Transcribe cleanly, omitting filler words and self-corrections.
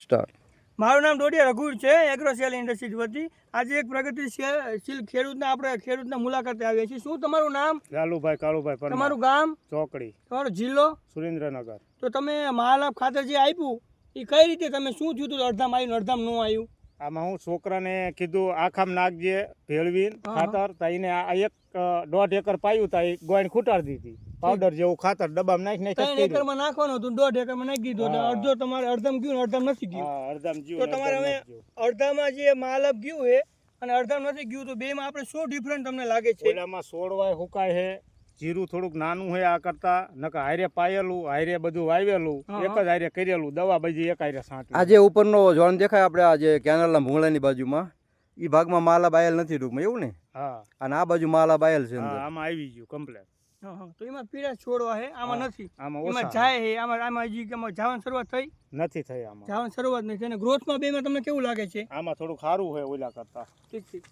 Start. મારું નામ ડોડિયા રઘુર છે, એગ્રોસેલ ઇન્ડસ્ટ્રીઝ વતી આજે એક પ્રગતિશીલ ખેડૂતના મુલાકાતે આવ્યા છીએ. શું તમારું નામ? લાલુભાઈ કાળુભાઈ પરમાર, તમારું ગામ? ચોકડી, તમારો જિલ્લો? સુરેન્દ્રનગર. તો તમે મહાલાભ ખાતર જે આપ્યું એ કઈ રીતે તમે શું થયું હતું? અડધામ આવ્યું અડધામ ન આવ્યું? આમાં હું છોકરાને કીધું આખામ નાખજે ભેળવીને ખાતર, તો એને આ 1.5 એકર પાયું તા એ ગોળ ખૂટાડી દીધી. પાવડર જેવું ખાતર ડબ્બામાં નાખી 3 એકરમાં નાખવાનું હતું, 1.5 એકરમાં નાખી દીધું. અડધો તમારે અડધામ ગયું અડધામ નથી ગયું. અડધામ તો જીવ તમારે હવે અડધામાં જે મહાલાભ ગયું છે અને અડધામ નથી ગયું, તો બેમાં આપણે શું ડિફરન્ટ તમને લાગે છે? ઓલામાં છોડવાય હુકાય છે, જીરું થોડુંક નાનું છે આ કરતા, નકર હારે પાયેલું હારે બધું વાવેલું એક જ હારે કરેલું, દવા બધી એક હારે છાંટવી. આજે ઉપરનો ઝોન દેખાય આપણે આ જે કેનાલના ભૂંગળાની બાજુમાં એ ભાગમાં મહાલાભ આયેલ નથી ટૂંકમાં, એવું ને? હા, અને આ બાજુ મહાલાભ આયેલ છે હા, અંદર. આમાં આવી ગયું કમ્પ્લેટ. તો એમાં પીળા છોડવા છે, આમાં નથી. આમાં એમાં ઓછા જાય છે, આમાં હજી જવાની શરૂઆત થઈ નથી થઈ. આમાં જવાની શરૂઆત નહીં થઈ. અને ગ્રોથમાં બેમાં તમને કેવું લાગે છે? આમાં થોડુંક સારું હોય ઓલા કરતા. ઠીક ઠીક.